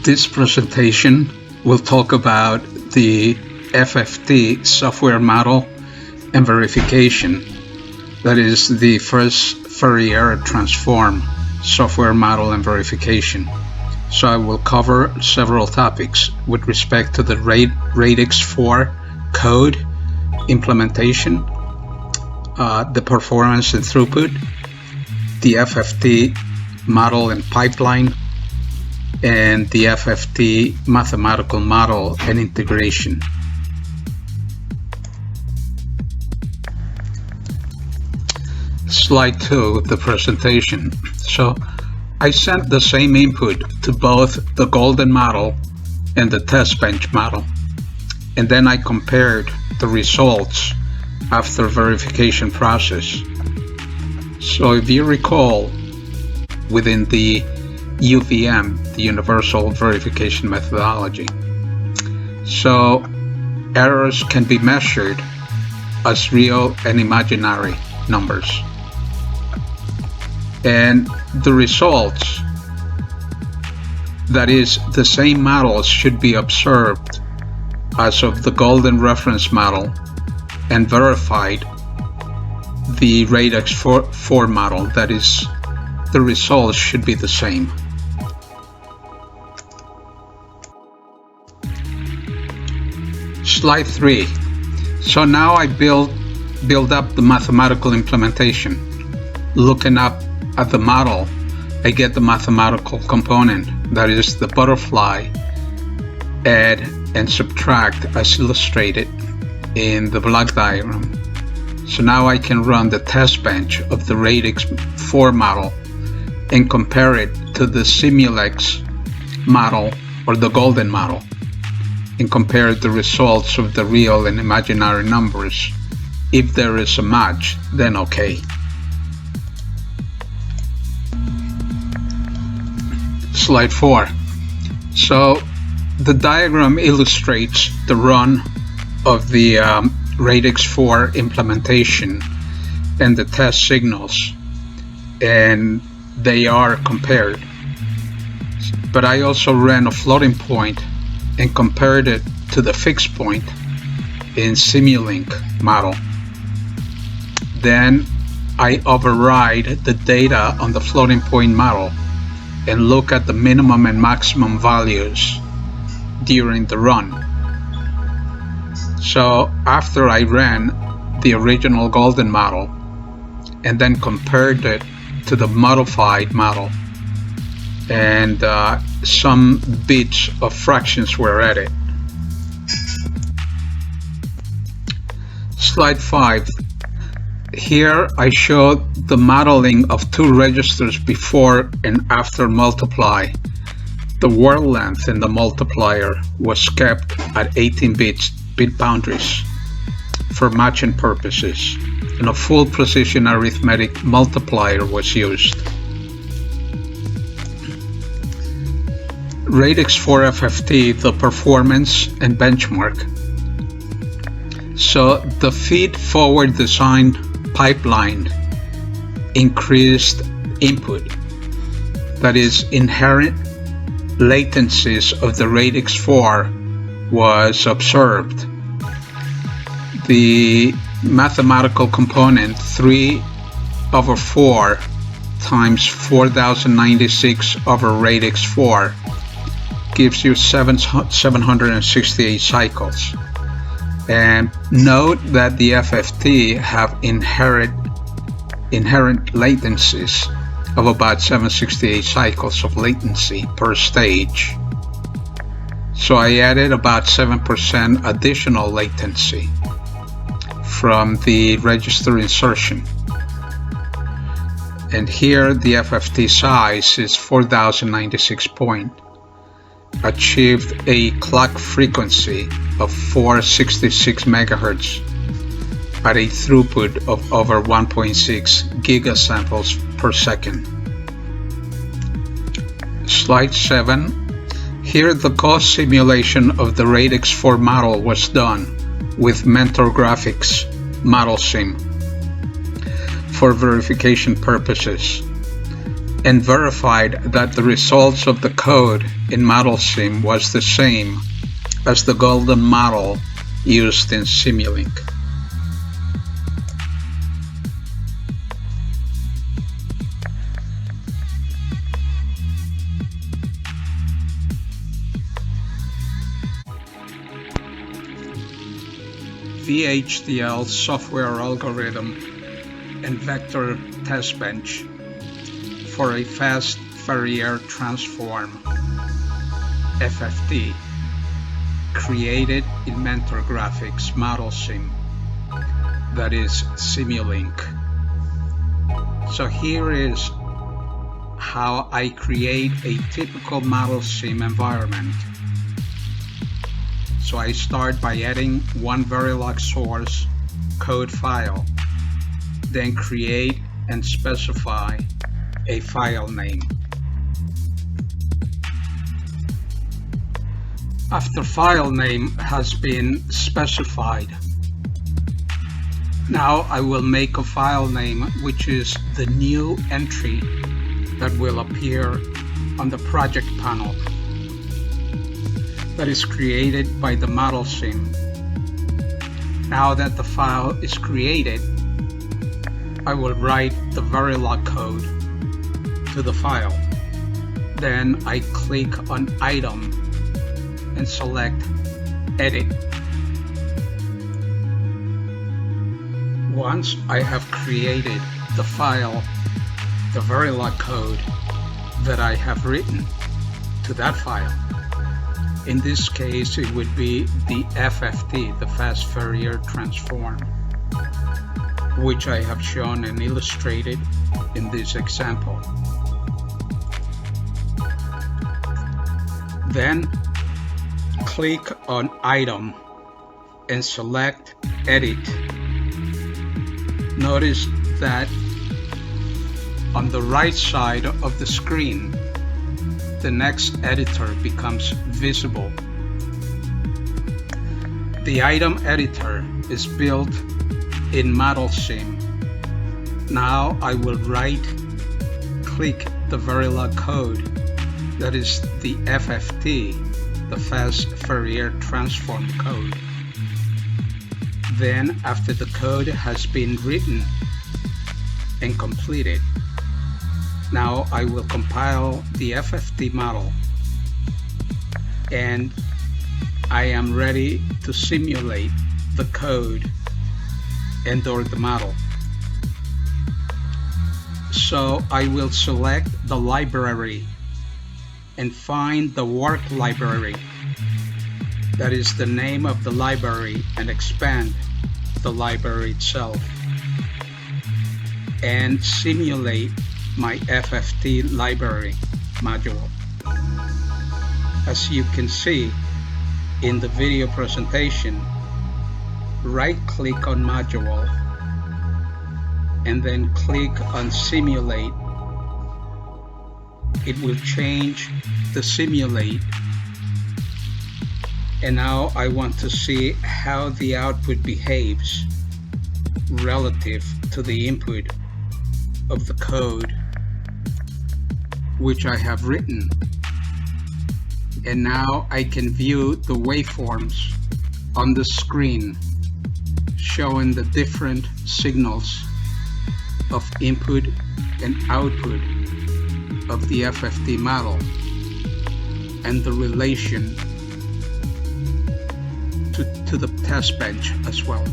This presentation will talk about the FFT software model and verification. That is the first FOURIER transform software model and verification. So I will cover several topics with respect to the Radix 4 code implementation, the performance and throughput, the FFT model and pipeline, and the FFT mathematical model and integration. Slide 2 of the presentation. So I sent the same input to both the golden model and the test bench model, and then I compared the results after verification process. So if you recall, within the UVM, the Universal Verification Methodology, so errors can be measured as real and imaginary numbers. And the results, that is, the same models should be observed as of the golden reference model and verified the Radix 4 model, that is, the results should be the same. Slide 3. So now I build up the mathematical implementation. Looking up at the model, I get the mathematical component, that is the butterfly, add and subtract as illustrated in the block diagram. So now I can run the test bench of the Radix 4 model and compare it to the Simulex model or the golden model, and compare the results of the real and imaginary numbers. If there is a match, then okay. Slide 4. So the diagram illustrates the run of the Radix 4 implementation and the test signals, and they are compared. But I also ran a floating point and compared it to the fixed point in Simulink model. Then I override the data on the floating point model and look at the minimum and maximum values during the run. So after I ran the original golden model and then compared it to the modified model, and some bits of fractions were added. Slide 5. Here I showed the modeling of two registers before and after multiply. The word length in the multiplier was kept at 18 bit boundaries for matching purposes, and a full precision arithmetic multiplier was used. Radix 4 FFT, the performance and benchmark. So the feed-forward design pipeline increased input, that is, inherent latencies of the Radix 4 was observed. The mathematical component 3/4 times 4096 over Radix 4 gives you 768 cycles. And note that the FFT have inherent latencies of about 768 cycles of latency per stage. So I added about 7% additional latency from the register insertion. And here the FFT size is 4096 point. Achieved a clock frequency of 466 MHz at a throughput of over 1.6 gigasamples per second. Slide 7. Here the cost simulation of the Radix 4 model was done with Mentor Graphics ModelSIM for verification purposes. and verified that the results of the code in ModelSIM was the same as the golden model used in Simulink. VHDL software algorithm and vector test bench for a fast Fourier transform FFT created in Mentor Graphics ModelSIM, that is Simulink. So here is how I create a typical ModelSIM environment. So I start by adding one Verilog source code file, then create and specify a file name. After file name has been specified, now I will make a file name which is the new entry that will appear on the project panel that is created by the ModelSIM. Now that the file is created, I will write the Verilog code to the file. Then I click on Item and select Edit. Once I have created the file, the Verilog code that I have written to that file, in this case it would be the FFT, the Fast Fourier Transform, which I have shown and illustrated in this example. Then click on Item and select Edit. Notice that on the right side of the screen, the next editor becomes visible. The item editor is built in ModelSIM. Now I will right-click the Verilog code, that is the FFT, the Fast Fourier Transform code. Then, after the code has been written and completed, now I will compile the FFT model, and I am ready to simulate the code and/or the model. So I will select the library and find the work library, that is the name of the library, and expand the library itself and simulate my FFT library module. As you can see in the video presentation, right-click on module and then click on simulate. It will change the simulate, and now I want to see how the output behaves relative to the input of the code which I have written. And now I can view the waveforms on the screen showing the different signals of input and output of the FFT model and the relation to the test bench as well.